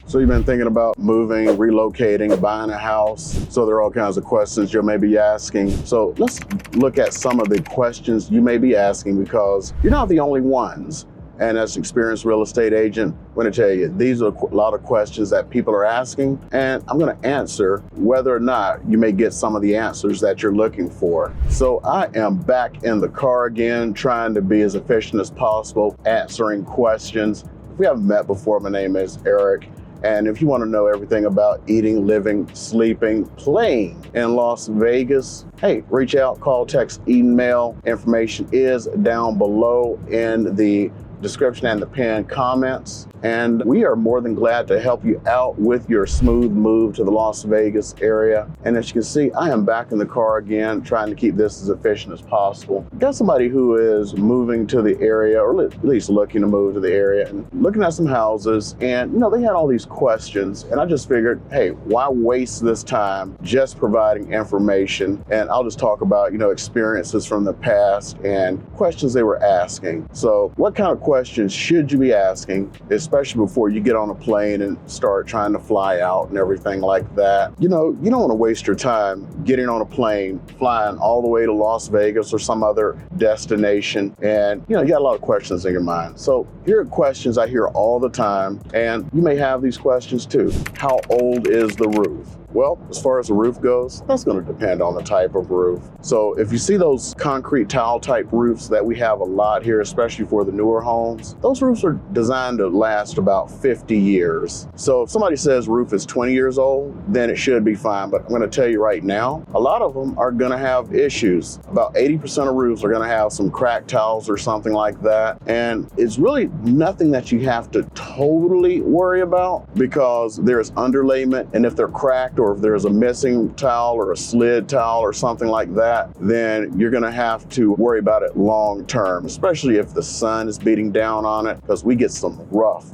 So you've been thinking about moving, relocating, buying a house. So there are all kinds of questions you may be asking. So let's look at some of the questions you may be asking, because you're not the only ones. And as an experienced real estate agent, I'm going to tell you, these are a lot of questions that people are asking, and I'm going to answer whether or not you may get some of the answers that you're looking for. So I am back in the car again, trying to be as efficient as possible, answering questions. If we haven't met before, my name is Eric. And if you want to know everything about eating, living, sleeping, playing in Las Vegas, hey, reach out, call, text, email. Information is down below in the description and the pinned comments. And we are more than glad to help you out with your smooth move to the Las Vegas area. And as you can see, I am back in the car again, trying to keep this as efficient as possible. Got somebody who is moving to the area, or at least looking to move to the area, and looking at some houses. And they had all these questions, and I just figured, hey, why waste this time just providing information? And I'll just talk about, experiences from the past and questions they were asking. So what kind of questions should you be asking, especially before you get on a plane and start trying to fly out and everything like that? You don't want to waste your time getting on a plane, flying all the way to Las Vegas or some other destination, and you got a lot of questions in your mind. So here are questions I hear all the time, and you may have these questions too. How old is the roof? Well, as far as the roof goes, that's going to depend on the type of roof. So if you see those concrete tile type roofs that we have a lot here, especially for the newer homes, those roofs are designed to last about 50 years. So if somebody says roof is 20 years old, then it should be fine. But I'm going to tell you right now, a lot of them are going to have issues. About 80% of roofs are going to have some cracked tiles or something like that. And it's really nothing that you have to totally worry about, because there's underlayment, and if they're cracked, or if there's a missing tile or a slid tile or something like that, then you're going to have to worry about it long term, especially if the sun is beating down on it, because we get some rough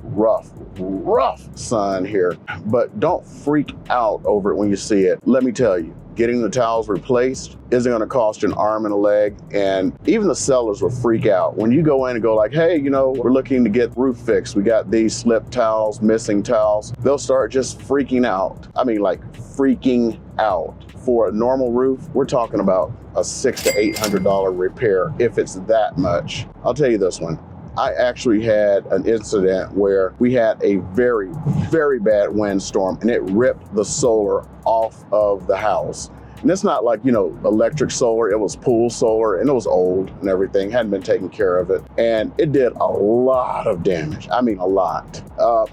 sun here. But don't freak out over it when you see it. Let me tell you, getting the tiles replaced isn't going to cost you an arm and a leg, and even the sellers will freak out when you go in and go like, hey, we're looking to get roof fixed. We got these slipped tiles, missing tiles. They'll start just freaking out. I mean, like freaking out. For a normal roof, we're talking about a $600 to $800 repair, if it's that much. I'll tell you this one. I actually had an incident where we had a very, very bad windstorm, and it ripped the solar off of the house. And it's not like, electric solar, it was pool solar, and it was old and everything, hadn't been taken care of it. And it did a lot of damage. I mean, a lot.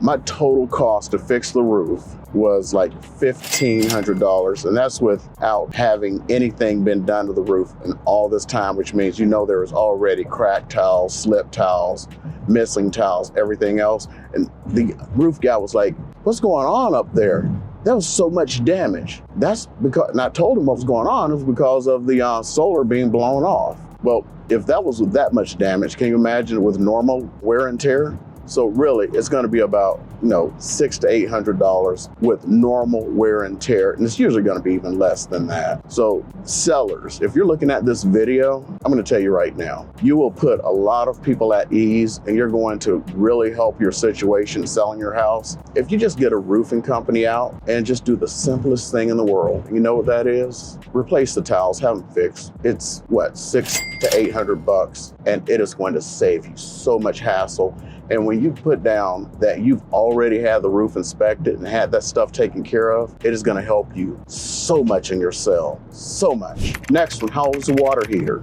My total cost to fix the roof was like $1,500. And that's without having anything been done to the roof in all this time, which means, there was already cracked tiles, slipped tiles, missing tiles, everything else. And the roof guy was like, what's going on up there? There was so much damage. That's because, and I told him what was going on, it was because of the solar being blown off. Well, if that was with that much damage, can you imagine with normal wear and tear? So really, it's going to be about, $600 to $800 with normal wear and tear. And it's usually going to be even less than that. So sellers, if you're looking at this video, I'm going to tell you right now, you will put a lot of people at ease, and you're going to really help your situation selling your house. If you just get a roofing company out and just do the simplest thing in the world, you know what that is? Replace the tiles, have them fixed. It's what, $600 to $800, and it is going to save you so much hassle. And when you put down that you've already had the roof inspected and had that stuff taken care of, it is going to help you so much in your sale, so much. Next one, how old is the water heater?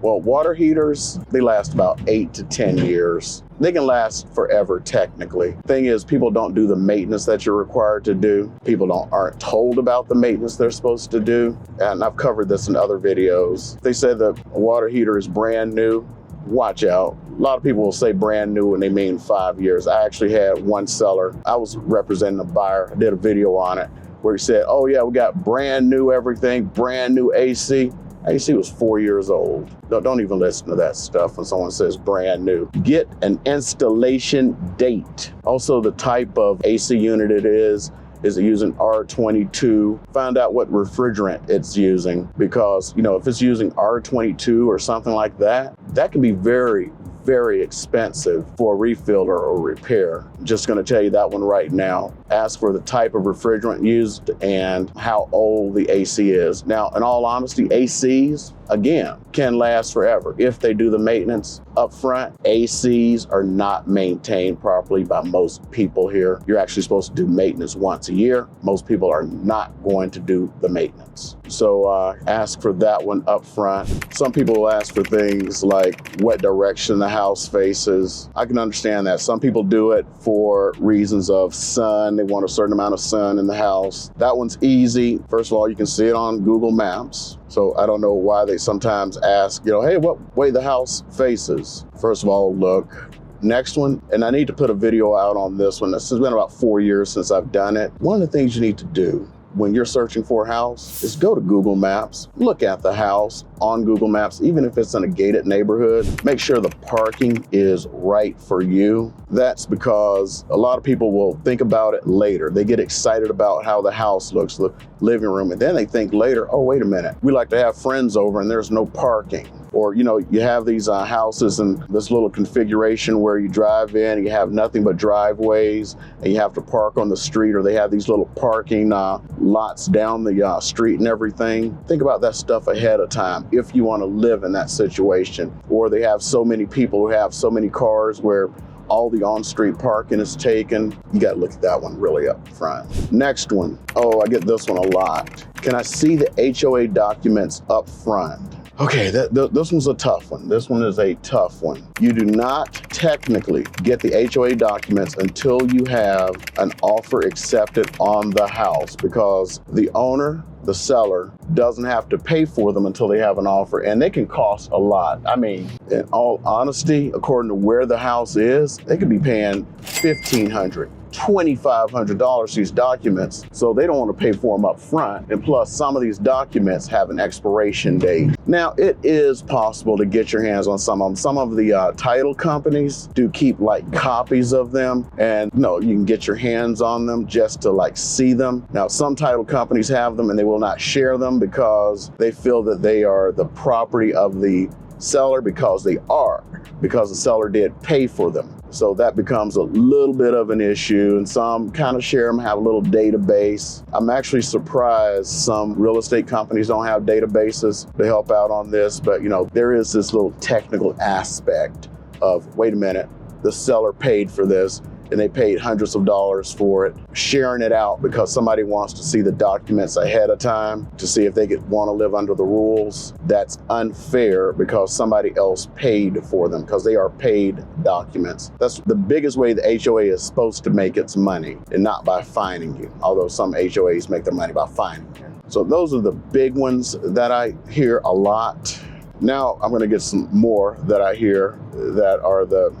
Well, water heaters, they last about 8 to 10 years. They can last forever, technically. Thing is, people don't do the maintenance that you're required to do. People aren't told about the maintenance they're supposed to do. And I've covered this in other videos. They said that a water heater is brand new. Watch out. A lot of people will say brand new when they mean 5 years. I actually had one seller, I was representing a buyer. I did a video on it where he said, oh yeah, we got brand new everything, brand new AC. AC was 4 years old. Don't even listen to that stuff when someone says brand new. Get an installation date. Also, the type of AC unit it is it using R22? Find out what refrigerant it's using, because, if it's using R22 or something like that, that can be very, very expensive for a refill or a repair. Just going to tell you that one right now. Ask for the type of refrigerant used and how old the AC is. Now, in all honesty, ACs, again, can last forever if they do the maintenance up front. ACs are not maintained properly by most people here. You're actually supposed to do maintenance once a year. Most people are not going to do the maintenance. So ask for that one up front. Some people will ask for things like what direction the house faces. I can understand that. Some people do it for reasons of sun. They want a certain amount of sun in the house. That one's easy. First of all, you can see it on Google Maps. So I don't know why they sometimes ask, hey, what way the house faces? First of all, look. Next one, and I need to put a video out on this one. This has been about 4 years since I've done it. One of the things you need to do when you're searching for a house is go to Google Maps, look at the house on Google Maps, even if it's in a gated neighborhood. Make sure the parking is right for you. That's because a lot of people will think about it later. They get excited about how the house looks, the living room, and then they think later, oh, wait a minute, we like to have friends over and there's no parking. Or, you have these houses in this little configuration where you drive in and you have nothing but driveways and you have to park on the street, or they have these little parking lots down the street and everything. Think about that stuff ahead of time if you want to live in that situation. Or they have so many people who have so many cars where all the on-street parking is taken. You got to look at that one really up front. Next one. Oh, I get this one a lot. Can I see the HOA documents up front? Okay, this one's a tough one. This one is a tough one. You do not technically get the HOA documents until you have an offer accepted on the house, because the owner, the seller, doesn't have to pay for them until they have an offer, and they can cost a lot. I mean, in all honesty, according to where the house is, they could be paying $1,500. $2,500 these documents, so they don't want to pay for them up front. And plus, some of these documents have an expiration date. Now, it is possible to get your hands on some of them. Some of the title companies do keep like copies of them, and you can get your hands on them just to like see them. Now, some title companies have them and they will not share them because they feel that they are the property of the seller, because the seller did pay for them. So that becomes a little bit of an issue, and some kind of share them, have a little database. I'm actually surprised some real estate companies don't have databases to help out on this, but there is this little technical aspect of, wait a minute, the seller paid for this, and they paid hundreds of dollars for it, sharing it out because somebody wants to see the documents ahead of time to see if they want to live under the rules. That's unfair because somebody else paid for them, because they are paid documents. That's the biggest way the HOA is supposed to make its money, and not by fining you, although some HOAs make their money by fining you. So those are the big ones that I hear a lot. Now I'm going to get some more that I hear that are the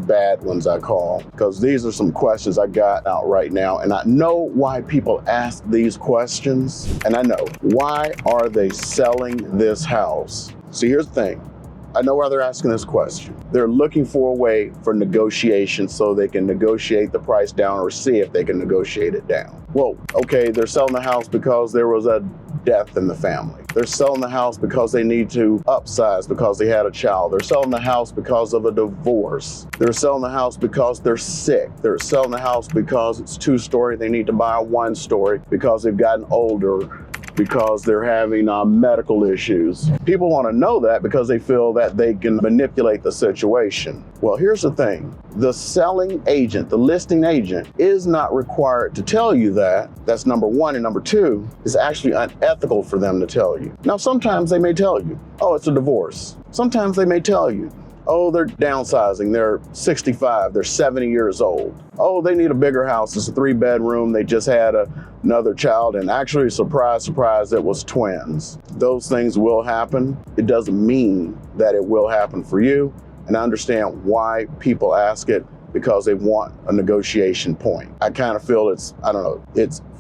bad ones, I call, because these are some questions I got out right now, and I know why people ask these questions, and I know why are they selling this house. See, here's the thing. I know why they're asking this question. They're looking for a way for negotiation so they can negotiate the price down, or see if they can negotiate it down. Well, okay, they're selling the house because there was a death in the family. They're selling the house because they need to upsize because they had a child. They're selling the house because of a divorce. They're selling the house because they're sick. They're selling the house because it's 2-story. They need to buy a 1-story because they've gotten older, because they're having medical issues. People want to know that because they feel that they can manipulate the situation. Well, here's the thing. The selling agent, the listing agent, is not required to tell you that. That's number one. And number two, it's actually unethical for them to tell you. Now, sometimes they may tell you, oh, it's a divorce. Sometimes they may tell you, oh, they're downsizing. They're 65. They're 70 years old. Oh, they need a bigger house. It's a 3-bedroom. They just had another child, and actually, surprise, surprise, it was twins. Those things will happen. It doesn't mean that it will happen for you. And I understand why people ask it, because they want a negotiation point. I kind of feel it's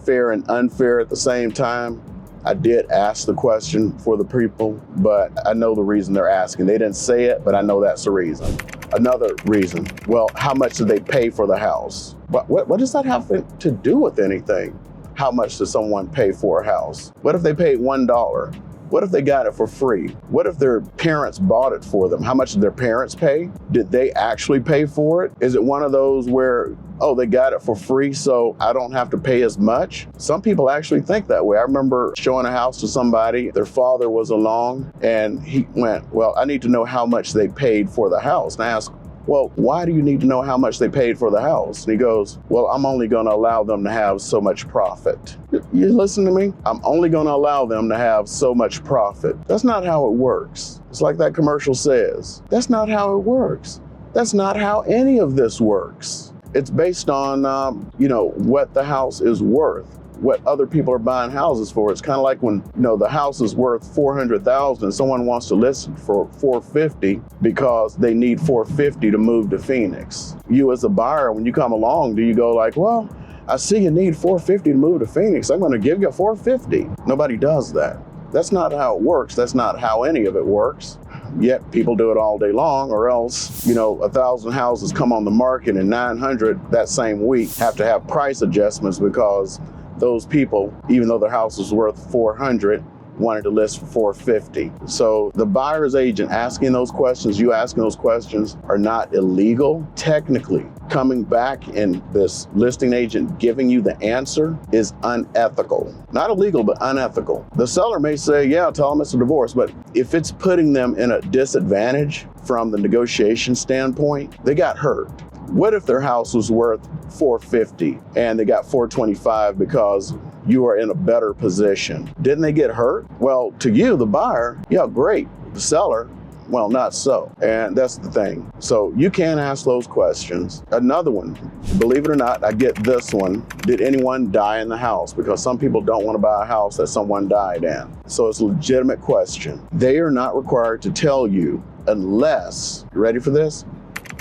fair and unfair at the same time. I did ask the question for the people, but I know the reason they're asking. They didn't say it, but I know that's the reason. Another reason, well, how much did they pay for the house? What does that have to do with anything? How much does someone pay for a house? What if they paid $1? What if they got it for free? What if their parents bought it for them? How much did their parents pay? Did they actually pay for it? Is it one of those where, oh, they got it for free, so I don't have to pay as much? Some people actually think that way. I remember showing a house to somebody, their father was along, and he went, well, I need to know how much they paid for the house. And I asked, well, why do you need to know how much they paid for the house? And he goes, well, I'm only going to allow them to have so much profit. You listen to me? I'm only going to allow them to have so much profit. That's not how it works. It's like that commercial says. That's not how it works. That's not how any of this works. It's based on, what the house is worth, what other people are buying houses for. It's kind of like when, the house is worth $400,000 and someone wants to list it for $450 because they need $450 to move to Phoenix. You as a buyer, when you come along, do you go like, well, I see you need $450 to move to Phoenix. I'm going to give you $450. Nobody does that. That's not how it works. That's not how any of it works. Yet people do it all day long, or else, 1,000 houses come on the market and 900 that same week have to have price adjustments because those people, even though their house was worth $400, wanted to list for $450. So the buyer's agent asking those questions, you asking those questions are not illegal. Technically, coming back and this listing agent giving you the answer is unethical. Not illegal, but unethical. The seller may say, yeah, tell them it's a divorce, but if it's putting them in a disadvantage from the negotiation standpoint, they got hurt. What if their house was worth $450 and they got $425 because you are in a better position? Didn't they get hurt? Well, to you, the buyer, yeah, great. The seller, well, not so. And that's the thing. So you can ask those questions. Another one, believe it or not, I get this one. Did anyone die in the house? Because some people don't want to buy a house that someone died in. So it's a legitimate question. They are not required to tell you unless, you ready for this?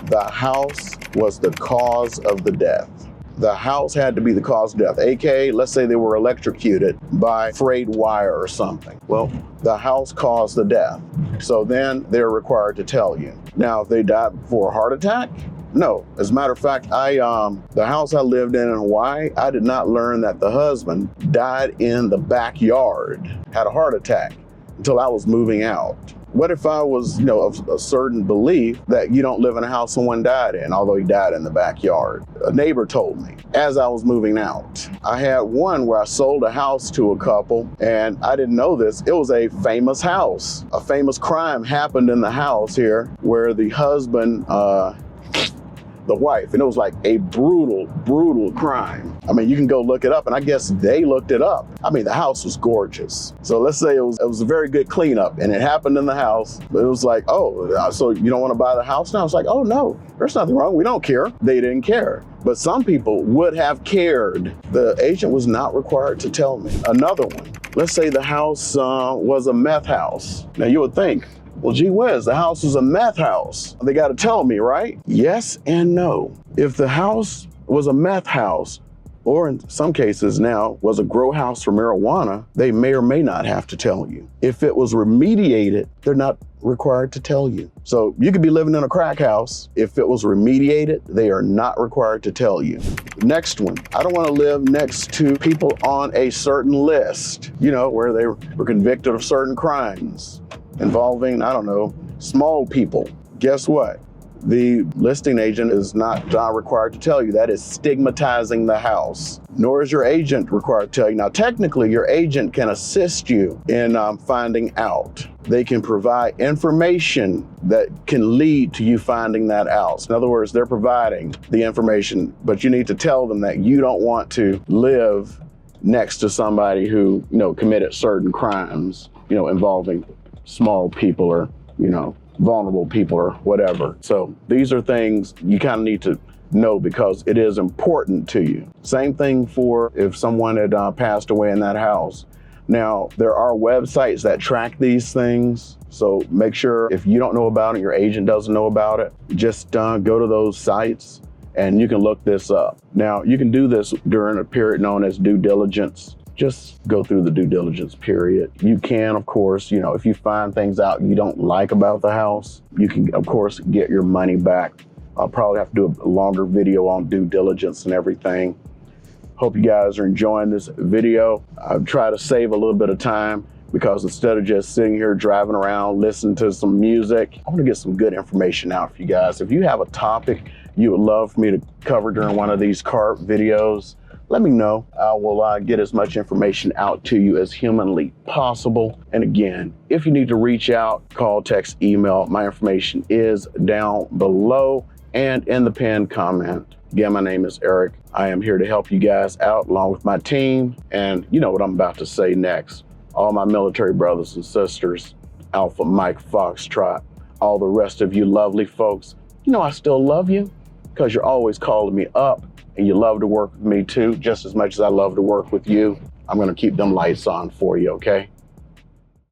The house was the cause of the death. The house had to be the cause of death. AKA, let's say they were electrocuted by frayed wire or something. Well, the house caused the death. So then they're required to tell you. Now, if they died for a heart attack, no. As a matter of fact, the house I lived in Hawaii, I did not learn that the husband died in the backyard, had a heart attack until I was moving out. What if I was, of a certain belief that you don't live in a house someone died in, although he died in the backyard? A neighbor told me as I was moving out. I had one where I sold a house to a couple, and I didn't know this. It was a famous house. A famous crime happened in the house here where the husband, the wife, and it was like a brutal crime. I mean, you can go look it up, and I guess they looked it up. I mean, the house was gorgeous. So let's say it was a very good cleanup, and it happened in the house, but it was like, oh, so you don't want to buy the house now? It's like, oh no, there's nothing wrong. We don't care. They didn't care. But some people would have cared. The agent was not required to tell me. Another one, let's say the house was a meth house. Now you would think, well, gee whiz, the house is a meth house. They got to tell me, right? Yes and no. If the house was a meth house, or in some cases now was a grow house for marijuana, they may or may not have to tell you. If it was remediated, they're not required to tell you. So you could be living in a crack house. If it was remediated, they are not required to tell you. Next one, I don't want to live next to people on a certain list, where they were convicted of certain crimes involving, small people. Guess what? The listing agent is not required to tell you. That is stigmatizing the house. Nor is your agent required to tell you. Now, technically, your agent can assist you in finding out. They can provide information that can lead to you finding that out. In other words, they're providing the information, but you need to tell them that you don't want to live next to somebody who, committed certain crimes, involving small people or, vulnerable people or whatever. So these are things you kind of need to know because it is important to you. Same thing for if someone had passed away in that house. Now, there are websites that track these things. So make sure if you don't know about it, your agent doesn't know about it, just go to those sites and you can look this up. Now, you can do this during a period known as due diligence. Just go through the due diligence period. You can, of course, if you find things out you don't like about the house, you can, of course, get your money back. I'll probably have to do a longer video on due diligence and everything. Hope you guys are enjoying this video. I've tried to save a little bit of time. because instead of just sitting here driving around, listening to some music, I want to get some good information out for you guys. If you have a topic you would love for me to cover during one of these car videos, let me know. I will get as much information out to you as humanly possible. And again, if you need to reach out, call, text, email, my information is down below and in the pinned comment. Again, my name is Eric. I am here to help you guys out along with my team. And you know what I'm about to say next. All my military brothers and sisters, Alpha Mike Foxtrot, all the rest of you lovely folks, you know I still love you because you're always calling me up and you love to work with me too, just as much as I love to work with you. I'm gonna keep them lights on for you, okay?